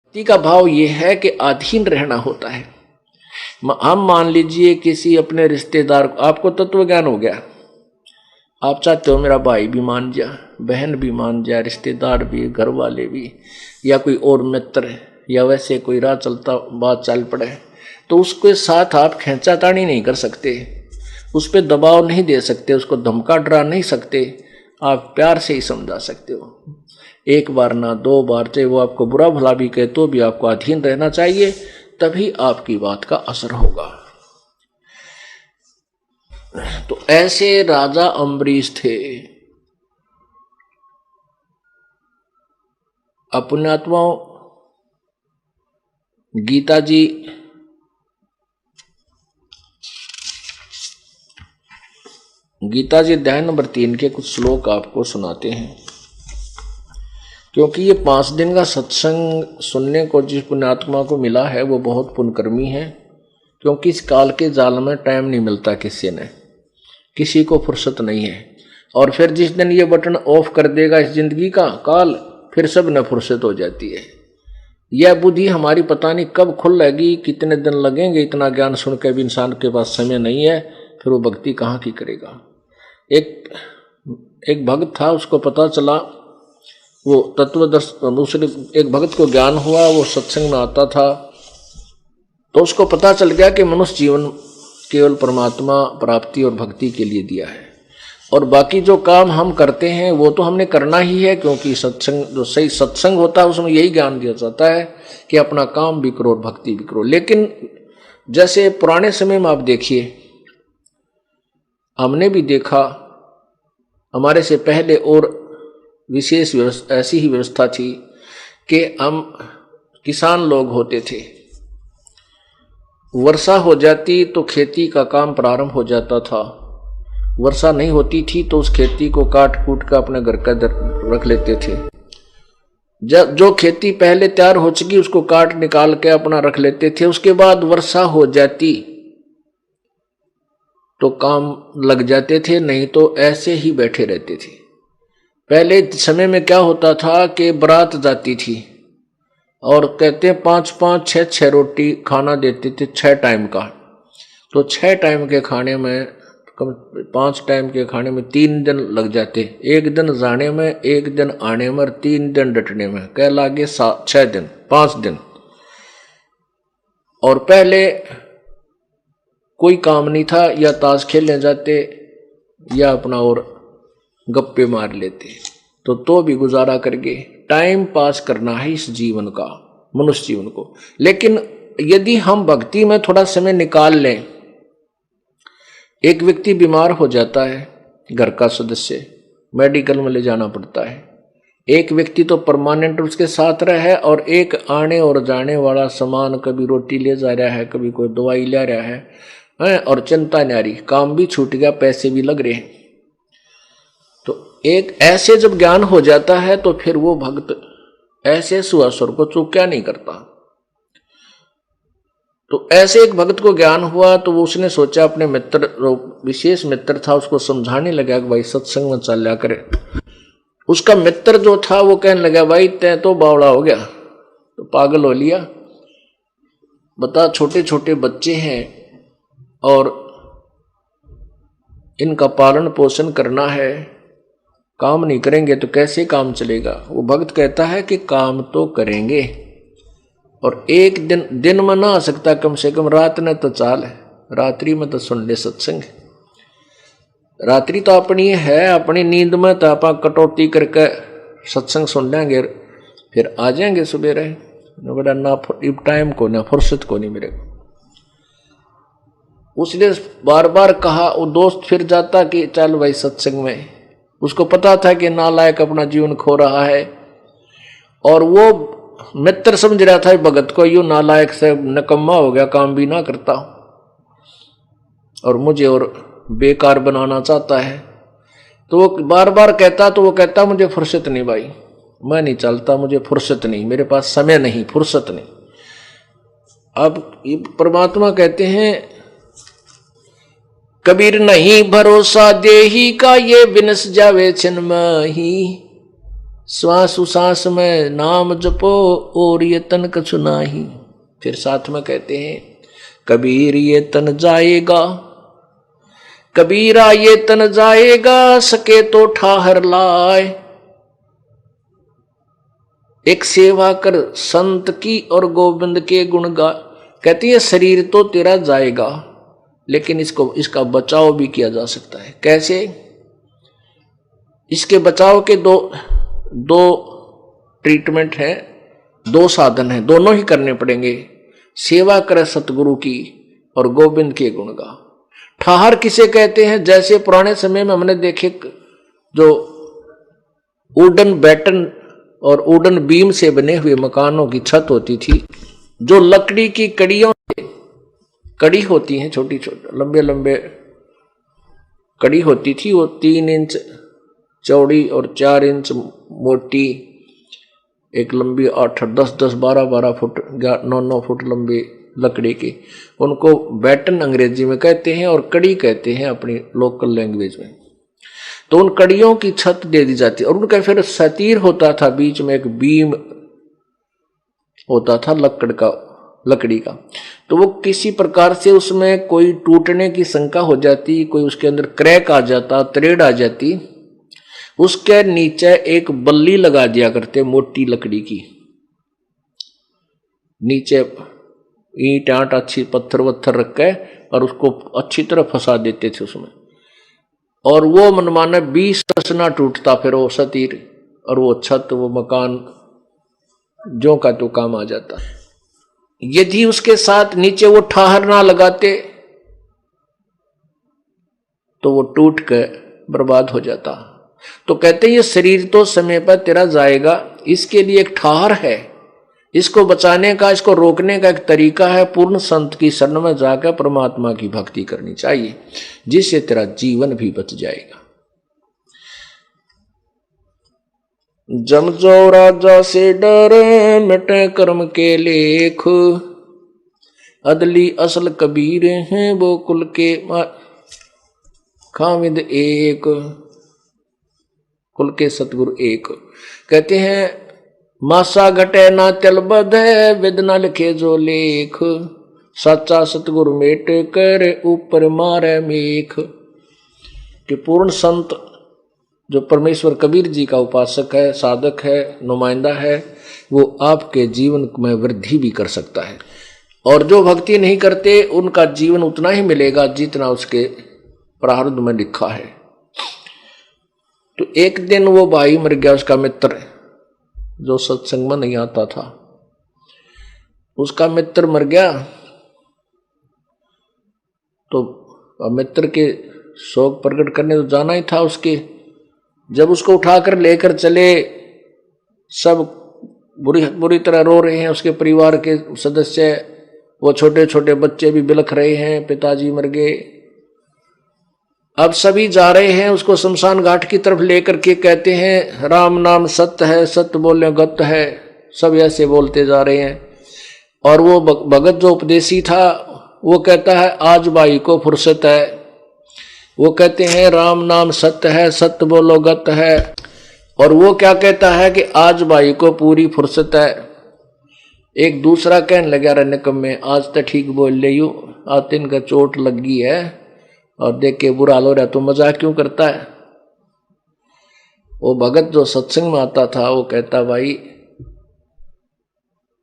भक्ति का भाव ये है कि अधीन रहना होता है। हम मान लीजिए किसी अपने रिश्तेदार को, आपको तत्व ज्ञान हो गया, आप चाहते हो मेरा भाई भी मान जा, बहन भी मान जाए, रिश्तेदार भी, घर वाले भी, या कोई और मित्र, या वैसे कोई राह चलता बात चल पड़े, तो उसके साथ आप खींचातानी नहीं कर सकते, उस पर दबाव नहीं दे सकते, उसको धमका डरा नहीं सकते, आप प्यार से ही समझा सकते हो। एक बार ना दो बार, चाहे वो आपको बुरा भला भी कहे तो भी आपको अधीन रहना चाहिए, तभी आपकी बात का असर होगा। तो ऐसे राजा अम्बरीश थे। अपने आत्माओं, गीता जी अध्याय नंबर 3 के कुछ श्लोक आपको सुनाते हैं, क्योंकि ये 5 दिन का सत्संग सुनने को जिस पुण्यात्मा को मिला है वो बहुत पुण्यकर्मी है। क्योंकि इस काल के जाल में टाइम नहीं मिलता, किसी को फुर्सत नहीं है। और फिर जिस दिन ये बटन ऑफ कर देगा इस जिंदगी का काल, फिर सब न फुर्सत हो जाती है। यह बुद्धि हमारी पता नहीं कब खुल लेगी, कितने दिन लगेंगे। इतना ज्ञान सुन के भी इंसान के पास समय नहीं है, फिर वो भक्ति कहाँ की करेगा। एक भक्त था, उसको पता चला, वो तत्वदर्शन, दूसरे एक भक्त को ज्ञान हुआ, वो सत्संग में आता था, तो उसको पता चल गया कि मनुष्य जीवन केवल परमात्मा प्राप्ति और भक्ति के लिए दिया है, और बाकी जो काम हम करते हैं वो तो हमने करना ही है, क्योंकि सत्संग, जो सही सत्संग होता है उसमें यही ज्ञान दिया जाता है कि अपना काम भी करो और भक्ति भी करो। लेकिन जैसे पुराने समय में आप देखिए, हमने भी देखा, हमारे से पहले और विशेष ऐसी ही व्यवस्था थी कि हम किसान लोग होते थे, वर्षा हो जाती तो खेती का काम प्रारंभ हो जाता था, वर्षा नहीं होती थी तो उस खेती को काट कूट कर अपने घर का रख लेते थे। जब जो खेती पहले तैयार हो चुकी उसको काट निकाल के अपना रख लेते थे, उसके बाद वर्षा हो जाती तो काम लग जाते थे, नहीं तो ऐसे ही बैठे रहते थे। पहले समय में क्या होता था कि बारात जाती थी और कहते 5-5, 6-6 रोटी खाना देते थे 6 टाइम का, तो 6 टाइम के खाने में, 5 टाइम के खाने में 3 दिन लग जाते, 1 दिन जाने में, 1 दिन आने में, 3 दिन डटने में, कह लागे 6 दिन, 5 दिन। और पहले कोई काम नहीं था, या ताश खेलने जाते या अपना और गप्पे मार लेते, तो भी गुजारा करके टाइम पास करना है इस जीवन का, मनुष्य जीवन को। लेकिन यदि हम भक्ति में थोड़ा समय निकाल लें, एक व्यक्ति बीमार हो जाता है, घर का सदस्य, मेडिकल में ले जाना पड़ता है, एक व्यक्ति तो परमानेंट उसके साथ रहा है, और एक आने और जाने वाला सामान, कभी रोटी ले जा रहा है, कभी कोई दवाई ले रहा है, और चिंता न्यारी, काम भी छूट गया, पैसे भी लग रहे हैं। तो एक ऐसे जब ज्ञान हो जाता है तो फिर वो भक्त ऐसे सुअसुर को चूक्या नहीं करता। तो ऐसे एक भक्त को ज्ञान हुआ तो वो उसने सोचा, अपने मित्र, विशेष मित्र था, उसको समझाने लगा कि भाई सत्संग में चल लिया करे। उसका मित्र जो था वो कहने लगा, भाई तै तो बावड़ा हो गया, तो पागल हो लिया, बता छोटे छोटे बच्चे हैं और इनका पालन पोषण करना है, काम नहीं करेंगे तो कैसे काम चलेगा। वो भक्त कहता है कि काम तो करेंगे, और एक दिन में ना आ सकता, कम से कम रात ने तो चाल है, रात्रि में तो सुन ले सत्संग। रात्रि तो अपनी है, अपनी नींद में तो आप कटौती करके सत्संग सुन लेंगे, फिर आ जाएंगे सुबह बड़ा ना टाइम को, ना फुर्सत को नहीं मेरे को। उसने बार बार कहा, वो दोस्त फिर जाता कि चल भाई सत्संग में, उसको पता था कि नालायक अपना जीवन खो रहा है, और वो मित्र समझ रहा था भगत को, यूं नालायक से नकम्मा हो गया, काम भी ना करता और मुझे और बेकार बनाना चाहता है। तो वो बार बार कहता, तो वो कहता मुझे फुर्सत नहीं भाई, मैं नहीं चलता, मुझे फुर्सत नहीं, मेरे पास समय नहीं, फुर्सत नहीं। अब ये परमात्मा कहते हैं, कबीर नहीं भरोसा देही का, ये बिनस जावे छिन माही, श्वास उश्वास में नाम जपो और ये तन कछु नाही। फिर साथ में कहते हैं कबीर ये तन जाएगा, कबीरा ये तन जाएगा, सके तो ठाहर लाए। एक सेवा कर संत की और गोविंद के गुण गा। कहती है शरीर तो तेरा जाएगा, लेकिन इसका बचाव भी किया जा सकता है। कैसे? इसके बचाव के दो ट्रीटमेंट है, दो साधन है, दोनों ही करने पड़ेंगे। सेवा करे सतगुरु की और गोविंद के गुण गा। ठहर किसे कहते हैं? जैसे पुराने समय में हमने देखे जो वुडन बैटन और वुडन बीम से बने हुए मकानों की छत होती थी, जो लकड़ी की कड़ियों से कड़ी होती हैं, छोटी छोटी लंबे लंबे कड़ी होती थी, वो 3 इंच चौड़ी और 4 इंच मोटी, एक लंबी 8, 10, 12 फुट, 9 फुट लंबी लकड़ी की, उनको बैटन अंग्रेजी में कहते हैं और कड़ी कहते हैं अपनी लोकल लैंग्वेज में। तो उन कड़ियों की छत दे दी जाती और उनका फिर सतीर होता था, बीच में एक बीम होता था लकड़ी का। तो वो किसी प्रकार से उसमें कोई टूटने की शंका हो जाती, कोई उसके अंदर क्रैक आ जाता, त्रेड़ आ जाती, उसके नीचे एक बल्ली लगा दिया करते मोटी लकड़ी की, नीचे ईंट आट अच्छी पत्थर वत्थर रख के और उसको अच्छी तरह फंसा देते थे उसमें, और वो मनमाना 20 टस ना टूटता फिर वो सतीर, और वो छत वो मकान जो का तो काम आ जाता। यदि उसके साथ नीचे वो ठहर ना लगाते तो वो टूट कर बर्बाद हो जाता। तो कहते हैं ये शरीर तो समय पर तेरा जाएगा, इसके लिए एक ठहर है, इसको बचाने का, इसको रोकने का एक तरीका है, पूर्ण संत की शरण में जाकर परमात्मा की भक्ति करनी चाहिए, जिससे तेरा जीवन भी बच जाएगा। जम जो राजा से डर मिटे कर्म के लेख, अदली असल कबीर हैं वो कुल के खामिद एक, कुल के सतगुरु एक। कहते हैं मासा घटे ना तिल बध है, विद न लिखे जो लेख, सच्चा सतगुरु मेट कर ऊपर मारे मेख। कि पूर्ण संत जो परमेश्वर कबीर जी का उपासक है, साधक है, नुमाइंदा है, वो आपके जीवन में वृद्धि भी कर सकता है। और जो भक्ति नहीं करते उनका जीवन उतना ही मिलेगा जितना उसके प्रारब्ध में लिखा है। तो एक दिन वो भाई मर गया, उसका मित्र जो सत्संग में नहीं आता था, उसका मित्र मर गया। तो मित्र के शोक प्रकट करने तो जाना ही था उसके। जब उसको उठाकर लेकर चले, सब बुरी तरह रो रहे हैं, उसके परिवार के सदस्य, वो छोटे छोटे बच्चे भी बिलख रहे हैं, पिताजी मर गए। अब सभी जा रहे हैं उसको शमशान घाट की तरफ लेकर के, कहते हैं राम नाम सत्य है, सत्य बोले गत्य है, सब ऐसे बोलते जा रहे हैं। और वो भगत जो उपदेशी था वो कहता है आज भाई को फुर्सत है, वो कहते हैं राम नाम सत्य है, सत्य बोलो गत्य है। और वो क्या कहता है कि आज भाई को पूरी फुर्सत है। एक दूसरा कहने लगा रे निकम्मे, आज तो ठीक बोल ले यू, आज तीन का चोट लगी है और देख के बुरा लो रहा, तो मजाक क्यों करता है। वो भगत जो सत्संग में आता था वो कहता भाई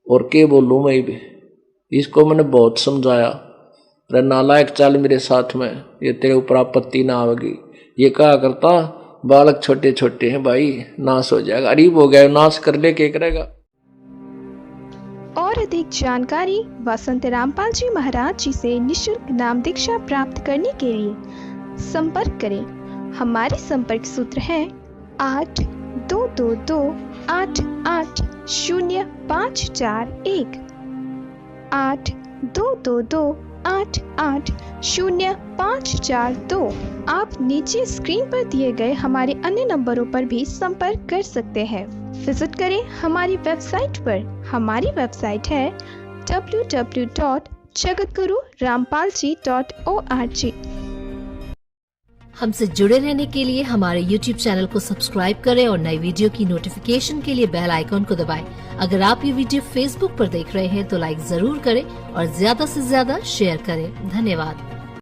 और के बोलूं मैं भी, इसको मैंने बहुत समझाया, रे नालायक चल मेरे साथ में, ये तेरे ऊपर आपत्ति ना आवेगी। ये कहा करता बालक छोटे छोटे हैं भाई, नाश हो जाएगा, गरीब हो गया, नाश कर ले के करेगा। और अधिक जानकारी वसंत रामपाल जी महाराज जी से निःशुल्क नाम दीक्षा प्राप्त करने के लिए संपर्क करें। हमारे संपर्क सूत्र है 8222880541 8222880542। आप नीचे स्क्रीन पर दिए गए हमारे अन्य नंबरों पर भी संपर्क कर सकते हैं। विजिट करें हमारी वेबसाइट पर। हमारी वेबसाइट है www.jagatgururampalji.org। हमसे जुड़े रहने के लिए हमारे YouTube चैनल को सब्सक्राइब करें और नई वीडियो की नोटिफिकेशन के लिए बेल आइकॉन को दबाएं। अगर आप ये वीडियो Facebook पर देख रहे हैं तो लाइक जरूर करें और ज्यादा से ज्यादा शेयर करें। धन्यवाद।